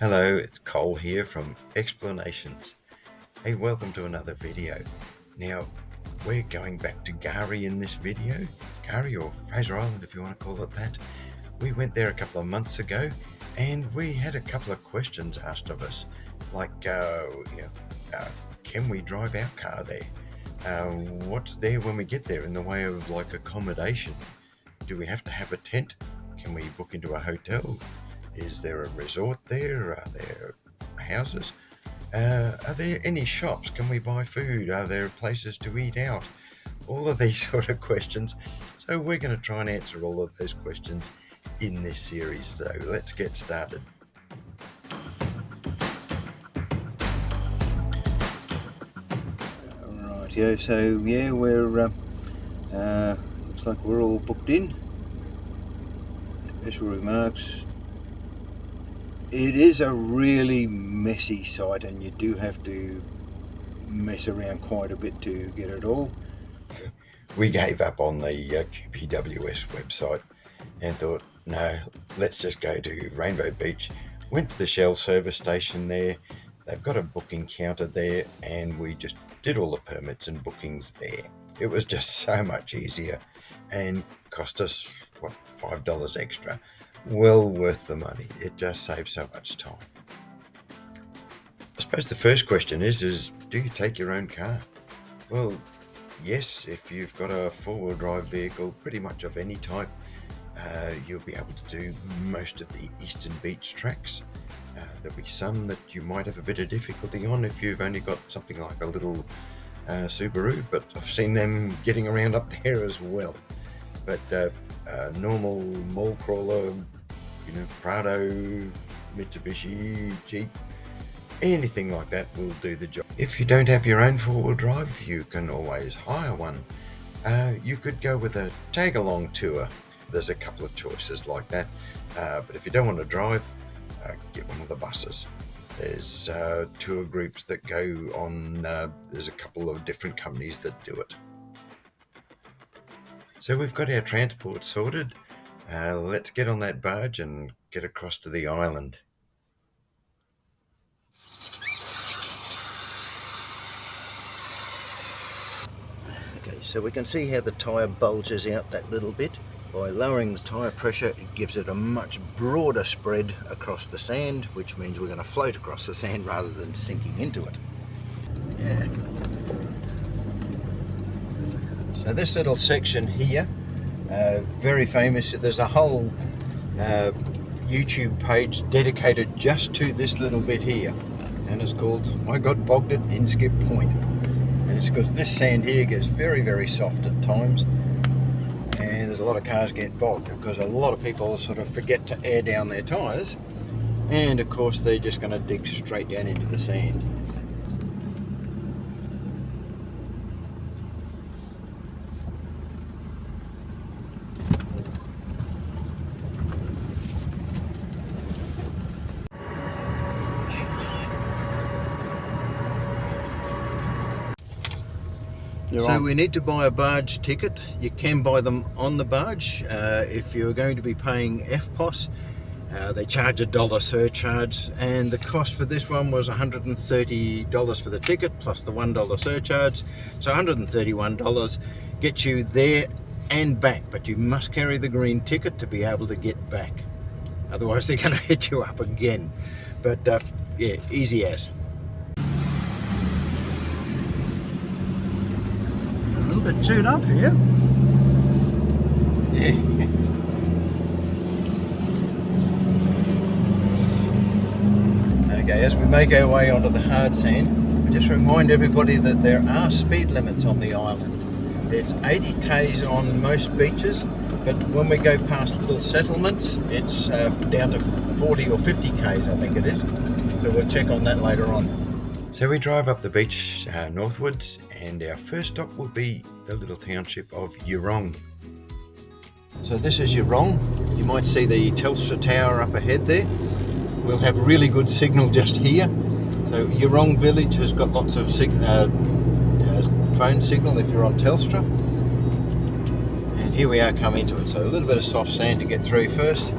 Hello, it's Cole here from Explornations. Hey, welcome to another video. Now, we're going back to Gari in this video. Gari, or Fraser Island if you want to call it that. We went there a couple of months ago and we had a couple of questions asked of us. Like, can we drive our car there? What's there when we get there in the way of like accommodation? Do we have to have a tent? Can we book into a hotel? Is there a resort there? Are there houses? Are there any shops? Can we buy food? Are there places to eat out? All of these sort of questions. So we're going to try and answer all of those questions in this series. So let's get started. Rightio, so yeah, we're looks like we're all booked in. Special remarks. It is a really messy site and you do have to mess around quite a bit to get it all. We gave up on the QPWS website and thought, no, let's just go to Rainbow Beach. Went to the Shell service station there. They've got a booking counter there and we just did all the permits and bookings there. It was just so much easier and cost us, $5 extra. Well worth the money. It just saves so much time. I suppose the first question is do you take your own car? Well, yes, if you've got a four-wheel drive vehicle, pretty much of any type, you'll be able to do most of the Eastern Beach tracks. There'll be some that you might have a bit of difficulty on if you've only got something like a little Subaru, but I've seen them getting around up there as well. But normal mall crawler, Prado, Mitsubishi, Jeep, anything like that will do the job. If you don't have your own four-wheel drive, you can always hire one. You could go with a tag-along tour. There's a couple of choices like that. But if you don't want to drive, get one of the buses. There's tour groups that go on, there's a couple of different companies that do it. So we've got our transport sorted. Let's get on that barge and get across to the island. Okay, so we can see how the tyre bulges out that little bit. By lowering the tyre pressure, it gives it a much broader spread across the sand, which means we're going to float across the sand rather than sinking into it. Yeah. So this little section here, very famous. There's a whole YouTube page dedicated just to this little bit here, and it's called I Got Bogged at Inskip Point. And it's because this sand here gets very, very soft at times, and there's a lot of cars get bogged because a lot of people sort of forget to air down their tyres, and of course they're just going to dig straight down into the sand. So we need to buy a barge ticket. You can buy them on the barge. If you're going to be paying FPOS, they charge $1 surcharge, and the cost for this one was $130 for the ticket plus the $1 surcharge. So $131 gets you there and back, but you must carry the green ticket to be able to get back. Otherwise they're going to hit you up again. But yeah, easy as. A bit chewed up here. Yeah. Okay, as we make our way onto the hard sand, we just remind everybody that there are speed limits on the island. It's 80 k's on most beaches, but when we go past little settlements, it's down to 40 or 50 k's, I think it is. So we'll check on that later on. So we drive up the beach northwards, and our first stop will be the little township of Yurong. So this is Yurong. You might see the Telstra tower up ahead there. We'll have really good signal just here. So Yurong village has got lots of phone signal if you're on Telstra. And here we are coming into it. So a little bit of soft sand to get through first.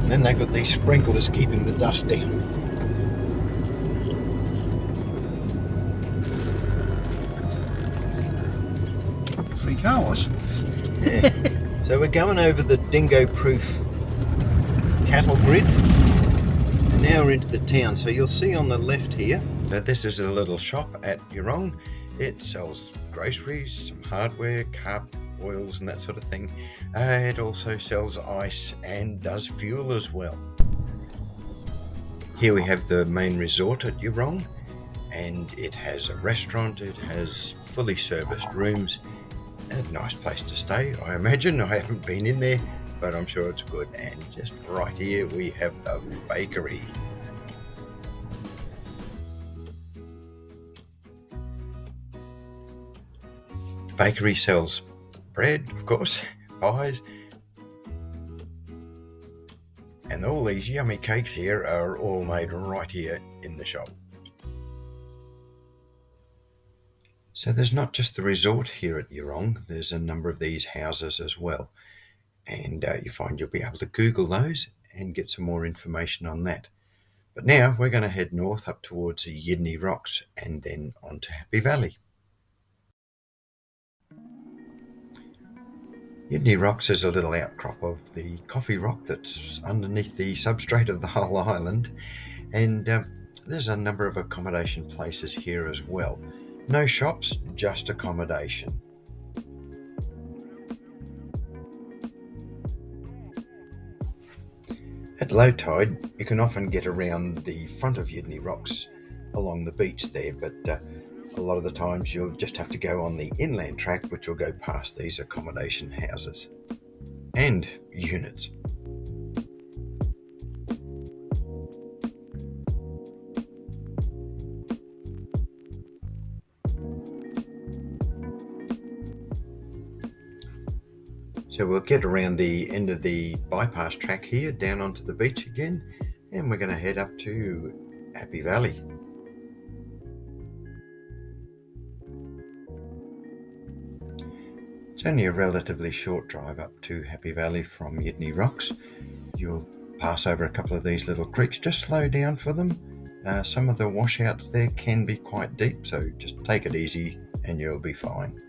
And then they've got these sprinklers keeping the dust down. 3 cars. Yeah. So we're going over the dingo-proof cattle grid. And now we're into the town. So you'll see on the left here. So this is a little shop at Yurong. It sells groceries, some hardware, carp, oils and that sort of thing. It also sells ice and does fuel as well. Here we have the main resort at Yurong, and it has a restaurant, it has fully serviced rooms, a nice place to stay, I imagine. I haven't been in there, but I'm sure it's good. And just right here we have the bakery. The bakery sells bread, of course, pies, and all these yummy cakes here are all made right here in the shop. So there's not just the resort here at Yurong, there's a number of these houses as well. And you find you'll be able to Google those and get some more information on that. But now we're going to head north up towards the Yidney Rocks and then on to Happy Valley. Yidney Rocks is a little outcrop of the coffee rock that's underneath the substrate of the whole island, and there's a number of accommodation places here as well. No shops, just accommodation. At low tide, you can often get around the front of Yidney Rocks along the beach there, but a lot of the times you'll just have to go on the inland track, which will go past these accommodation houses and units. So we'll get around the end of the bypass track here, down onto the beach again, and we're going to head up to Happy Valley. It's only a relatively short drive up to Happy Valley from Yidney Rocks. You'll pass over a couple of these little creeks. Just slow down for them. Some of the washouts there can be quite deep, so just take it easy and you'll be fine.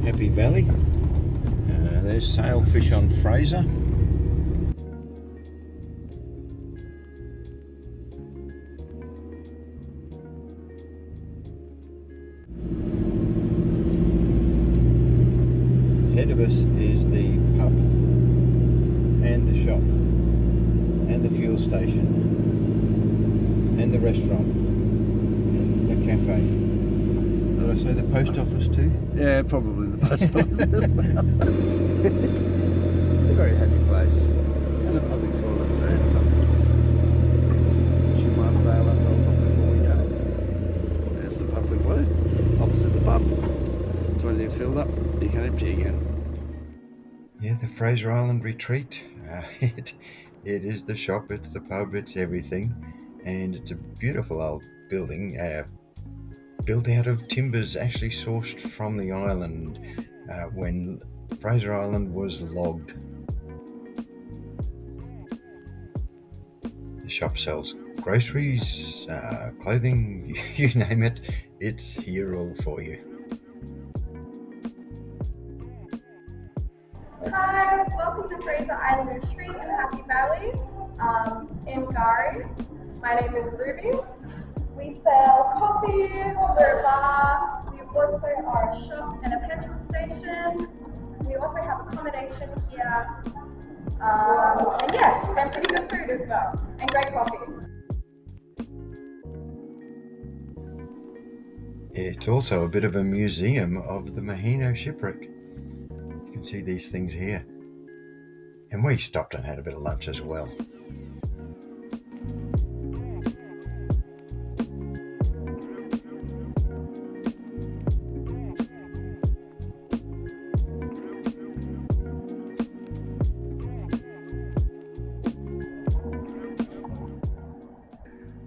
Happy Valley. There's sailfish on Fraser. Ahead of us is the pub and the shop and the fuel station and the restaurant and the cafe. Did I say the post office too? Yeah, probably the post office. It's a very happy place. And a public toilet too. She might avail ourselves of before we go. There's the public way, opposite the pub. So when you're filled up, you can empty again. Yeah, the Fraser Island retreat. It is the shop, it's the pub, it's everything. And it's a beautiful old building. Built out of timbers actually sourced from the island when Fraser Island was logged. The shop sells groceries, clothing, you name it, it's here all for you. Hi, welcome to Fraser Island Retreat in Happy Valley in Gari. My name is Ruby. We sell coffee, we're a bar, we also are a shop and a petrol station. We also have accommodation here, and yeah, and pretty good food as well, and great coffee. It's also a bit of a museum of the Maheno shipwreck. You can see these things here. And we stopped and had a bit of lunch as well.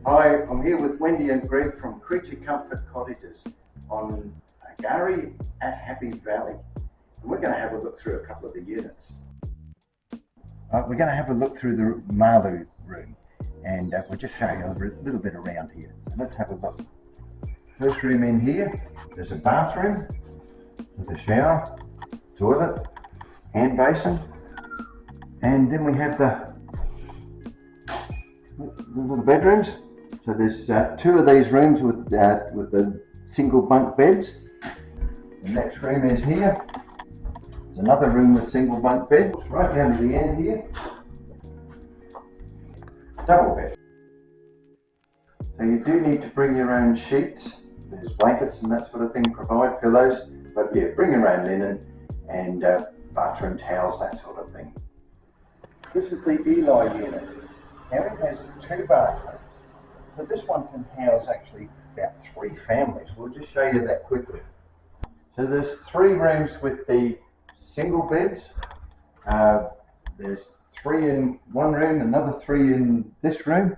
Hi, I'm here with Wendy and Greg from Creature Comfort Cottages on Gary at Happy Valley. And we're going to have a look through a couple of the units. We're going to have a look through the Malu room, and we'll just show you a little bit around here. So let's have a look. First room in here, there's a bathroom with a shower, toilet, hand basin, and then we have the little bedrooms. So there's two of these rooms with the single bunk beds. The next room is here. There's another room with single bunk beds. Right down to the end here, double bed. So you do need to bring your own sheets. There's blankets and that sort of thing, provide pillows. But yeah, bring your own linen and bathroom towels, that sort of thing. This is the Eli unit. Now it has two bathrooms. So this one can house actually about 3 families. We'll just show you that quickly. So there's 3 rooms with the single beds. There's 3 in one room, another 3 in this room.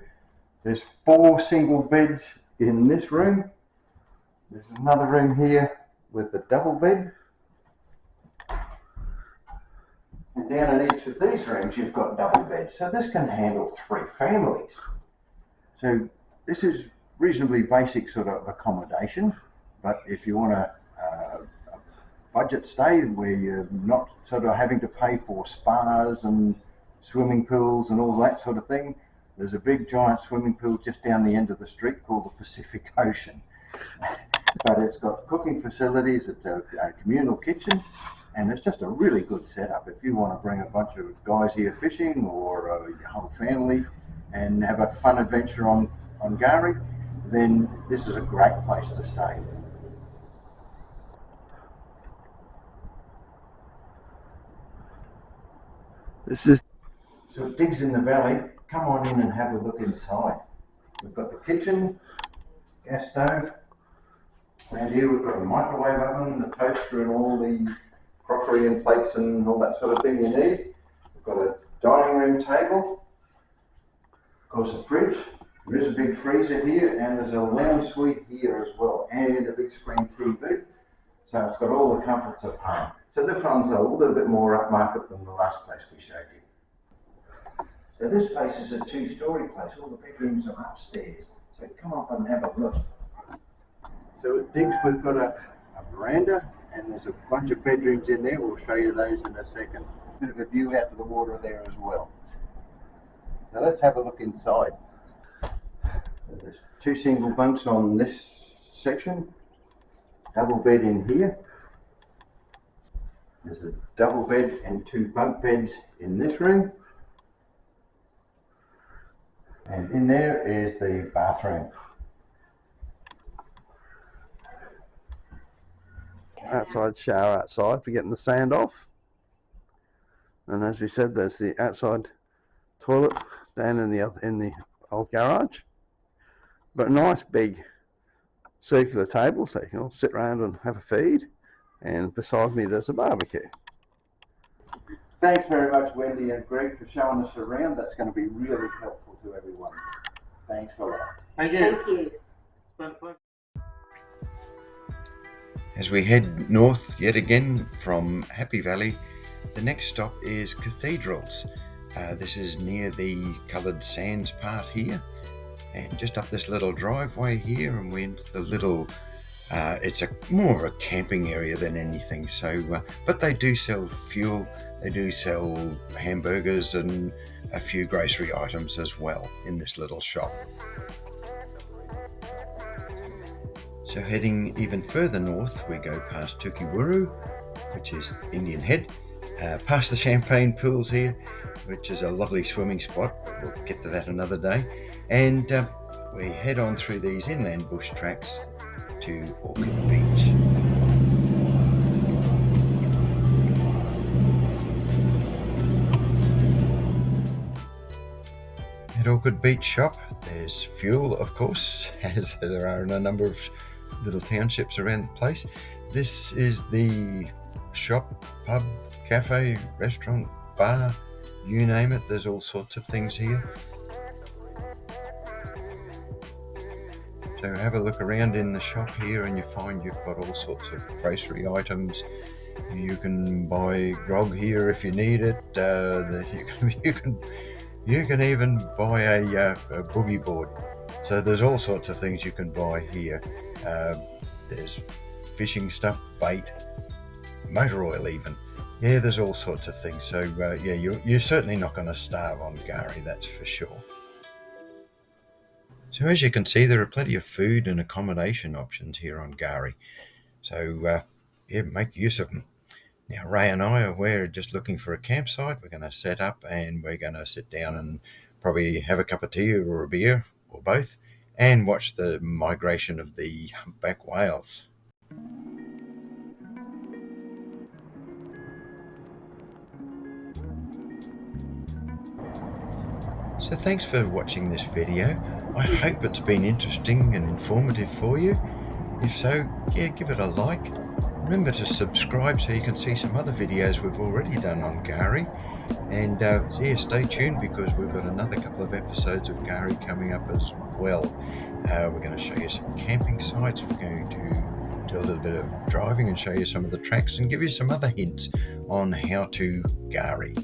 There's 4 single beds in this room. There's another room here with a double bed. And down in each of these rooms you've got double beds. So this can handle 3 families. So this is reasonably basic sort of accommodation, but if you want a budget stay where you're not sort of having to pay for spas and swimming pools and all that sort of thing, there's a big giant swimming pool just down the end of the street called the Pacific Ocean. But it's got cooking facilities, it's a communal kitchen, and it's just a really good setup. If you want to bring a bunch of guys here fishing or your whole family and have a fun adventure on Gary, then this is a great place to stay. So it digs in the valley. Come on in and have a look inside. We've got the kitchen, gas stove. Around here we've got a microwave oven, the toaster and all the crockery and plates and all that sort of thing you need. We've got a dining room table, of course a fridge. There is a big freezer here, and there's a lounge suite here as well, and a big screen TV. So it's got all the comforts of home. So this one's a little bit more upmarket than the last place we showed you. So this place is a 2-story place. All the bedrooms are upstairs. So come up and have a look. So it digs, we've got a veranda, and there's a bunch of bedrooms in there. We'll show you those in a second. A bit of a view out to the water there as well. Now let's have a look inside. There's 2 single bunks on this section, double bed in here. There's a double bed and 2 bunk beds in this room. And in there is the bathroom. Outside shower outside for getting the sand off. And as we said, there's the outside toilet down in the old garage. But a nice big circular table so you can all sit around and have a feed. And beside me there's a barbecue. Thanks very much, Wendy and Greg, for showing us around. That's going to be really helpful to everyone. Thanks a lot. Thank you. Thank you. It's been a pleasure. As we head north yet again from Happy Valley, the next stop is Cathedrals. This is near the coloured sands part here, and just up this little driveway here, and we're into the little it's more of a camping area than anything. So but they do sell fuel, they do sell hamburgers and a few grocery items as well in this little shop. So heading even further north, we go past Tukiwuru, which is Indian Head, past the champagne pools here, which is a lovely swimming spot, but we'll get to that another day. And we head on through these inland bush tracks to Orchid Beach. At Orchid Beach Shop, there's fuel, of course, as there are in a number of little townships around the place. This is the shop, pub, cafe, restaurant, bar, you name it, there's all sorts of things here. So have a look around in the shop here and you find you've got all sorts of grocery items. You can buy grog here if you need it. You can even buy a boogie board. So there's all sorts of things you can buy here. There's fishing stuff, bait, motor oil even. Yeah, there's all sorts of things. So yeah, you're certainly not going to starve on Gari, that's for sure. So as you can see, there are plenty of food and accommodation options here on Gari. So yeah, make use of them. Now, Ray and I we're just looking for a campsite. We're going to set up and we're going to sit down and probably have a cup of tea or a beer or both and watch the migration of the humpback whales. So thanks for watching this video. I hope it's been interesting and informative for you. If so, yeah, give it a like. Remember to subscribe so you can see some other videos we've already done on Gari. And yeah, stay tuned because we've got another couple of episodes of Gari coming up as well. We're going to show you some camping sites. We're going to do a little bit of driving and show you some of the tracks and give you some other hints on how to Gari.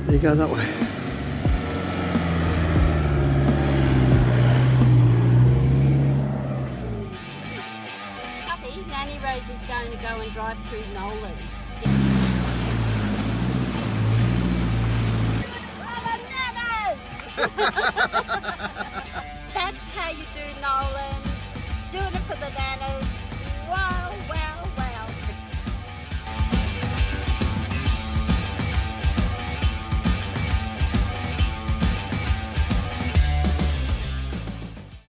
You go that way. Puppy, Nanny Rose is going to go and drive through Nolan's. Bananas!